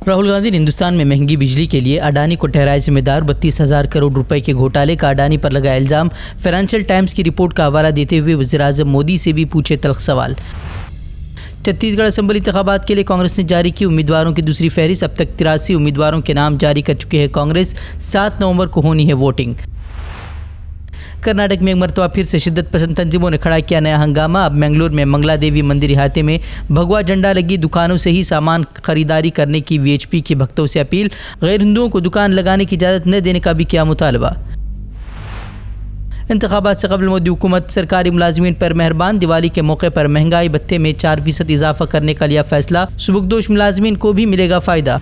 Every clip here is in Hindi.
राहुल गांधी ने हिंदुस्तान में महंगी बिजली के लिए अडानी को ठहराए जिम्मेदार। 32,000 करोड़ रुपए के घोटाले का अडानी पर लगाया इल्ज़ाम। फाइनेंशियल टाइम्स की रिपोर्ट का हवाला देते हुए वज़ीर-ए-आज़म मोदी से भी पूछे तल्ख सवाल। छत्तीसगढ़ असेंबली इंतखाबात के लिए कांग्रेस ने जारी की उम्मीदवारों की दूसरी फहरिस्त। अब तक 83 उम्मीदवारों के नाम जारी कर चुके हैं कांग्रेस। 7 नवंबर को होनी है वोटिंग। कर्नाटक में एक मरतबा फिर से शिद्दत पसंद तंजीमों ने खड़ा किया नया हंगामा। अब मंगलूर में मंगला देवी मंदिर इहाते में भगवा झंडा लगी दुकानों से ही सामान खरीदारी करने की वीएचपी के भक्तों से अपील। गैर हिंदुओं को दुकान लगाने की इजाज़त न देने का भी किया मुतालबा। इंतखाबात से कबल मोदी हुकूमत सरकारी मुलाजमीन पर मेहरबान। दिवाली के मौके पर महंगाई भत्ते में 4% इजाफा करने का लिया फैसला। सुबकदोश मुलाजमीन को भी मिलेगा फ़ायदा।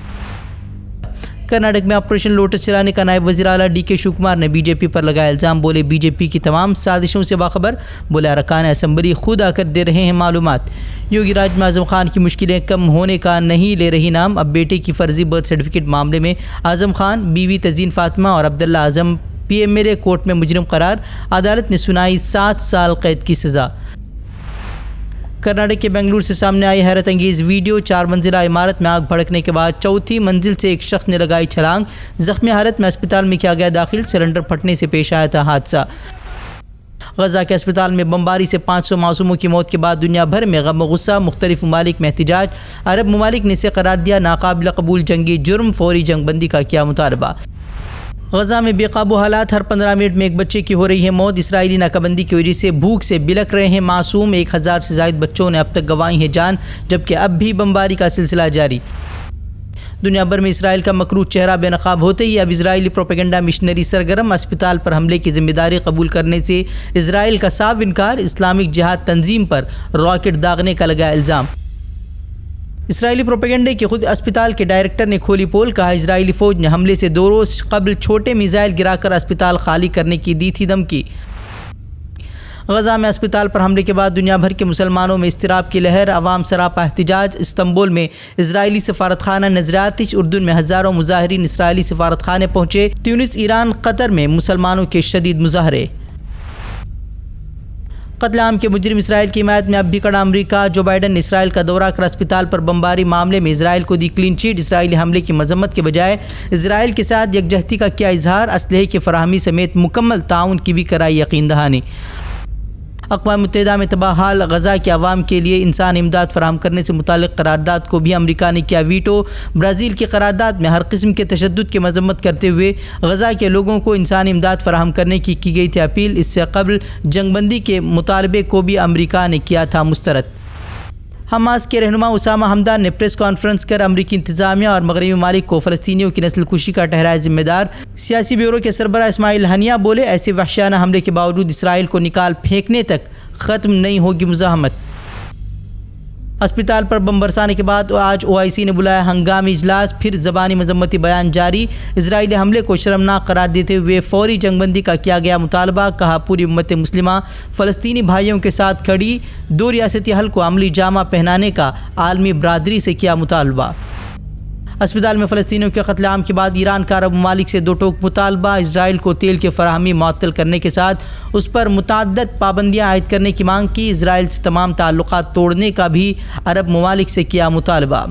कर्नाटक में ऑपरेशन लोटस चलाने का नायब वज़ीर आला DK शिव कुमार ने बीजेपी पर लगाया इल्ज़ाम। बोले बीजेपी की तमाम साजिशों से बाखबर। बोले अरकान असम्बली खुद आकर दे रहे हैं मालूमात। योगी राज में आज़म खान की मुश्किलें कम होने का नहीं ले रही नाम। अब बेटे की फर्जी बर्थ सर्टिफिकेट मामले में आज़म खान, बीवी तज़ीन फातिमा और अब्दुल्ला आज़म PMLA कोर्ट में मुजरिम करार। अदालत ने सुनाई 7 साल कैद की सज़ा। कर्नाटक के बेंगलुरु से सामने आई हैरत अंगेज़ वीडियो। 4 मंजिला इमारत में आग भड़कने के बाद चौथी मंजिल से एक शख्स ने लगाई छलांग। ज़ख्मी हालत में अस्पताल में किया गया दाखिल। सिलेंडर फटने से पेश आया था हादसा। गजा के अस्पताल में बमबारी से 500 मासूमों की मौत के बाद दुनिया भर में गम गुस्सा। मुख्तलिफ ममालिक में एहतजाज। अरब ममालिक ने इसे करार दिया नाकाबिल कबूल जंगी जुर्म। फौरी जंगबंदी का किया मुतालबा। गजा में बेकाबू हालात। हर 15 मिनट में एक बच्चे की हो रही है मौत। इसराइली नाकाबंदी की वजह से भूख से बिलख रहे हैं मासूम। 1000 से ज़ायद बच्चों ने अब तक गंवाई है जान, जबकि अब भी बमबारी का सिलसिला जारी। दुनिया भर में इसराइल का मकरूह चेहरा बेनकाब होते ही अब इजरायली प्रोपेगेंडा मिशनरी सरगर्म। अस्पताल पर हमले की जिम्मेदारी कबूल करने से इसराइल का साफ इनकार। इस्लामिक जिहाद तंजीम पर रॉकेट दागने का लगाया इल्ज़ाम। इसराइली प्रोपेगेंडे के खुद अस्पताल के डायरेक्टर ने खोली पोल। कहा इसराइली फ़ौज ने हमले से 2 रोज़ कबल छोटे मिसाइल गिराकर अस्पताल खाली करने की दी थी धमकी। गजा में अस्पताल पर हमले के बाद दुनिया भर के मुसलमानों में इस्तिराब की लहर। अवाम सरापा एहतजाज। इस्तांबुल में इजरायली सफारतखाना नजरातिश। उर्दून में हज़ारों मुजाहिरीन इसराइली सफारतखाने पहुँचे। ट्यूनिस, ईरान, कतर में मुसलमानों के शदीद मुजाहरे। कत्लेआम के मुजरिम इसराइल की हिमायत में अब भी कड़ा अमरीका। जो बाइडन ने इसराइल का दौरा कर अस्पताल पर बमबारी मामले में इसराइल को दी क्लीन चिट। इसराइली हमले की मजम्मत के बजाय इसराइल के साथ यकजहती का किया इजहार। असलहे की फराहमी समेत मुकम्मल ताउन की भी कराई यकीन दहानी। अक़वाम मुत्तहिदा में तबाह हाल। गजा के अवाम के लिए इंसान इमदाद फराहम करने से मुताल्लिक़ करारदाद को भी अमरीका ने किया वीटो। ब्राज़ील की करारदाद में हर किस्म के तशद्दुद की मजम्मत करते हुए गजा के लोगों को इंसान इमदाद फराहम करने की गई थी अपील। इससे कबल जंगबंदी के मुतालबे को भी अमरीका ने किया था मुस्तरद। हमास के रहनुमा उसामा हमदान ने प्रेस कॉन्फ्रेंस कर अमरीकी इंतजामिया और मगरबी ममालिक को फ़लस्तीनियों की नस्ल कुशी का ठहराया जिम्मेदार। सियासी ब्यूरो के सरबराह इस्माइल हनिया बोले ऐसे वहशियाना हमले के बावजूद इसराइल को निकाल फेंकने तक ख़त्म नहीं होगी मुज़ाहमत। अस्पताल पर बम बरसाने के बाद आज OIC ने बुलाया हंगामी इजलास। फिर ज़बानी मजम्मती बयान जारी। इजराइली हमले को शर्मनाक करार देते हुए फौरी जंगबंदी का किया गया मुतालबा। कहा पूरी उम्मत मुस्लिमा फ़लस्तीनी भाइयों के साथ खड़ी। 2 रियासती हल को अमली जामा पहनाने का आलमी बरादरी से किया मुतालबा। अस्पताल में फ़लस्तीनियों के कत्लेआम के बाद ईरान का अरब ममालिक से 2 टोक मुतालबा। इसराइल को तेल की फराहमी मुअत्तल करने के साथ उस पर मुतअद्दिद पाबंदियाँ आयद करने की मांग की। इसराइल से तमाम ताल्लुकात तोड़ने का भी अरब ममालिक से किया मुतालबा।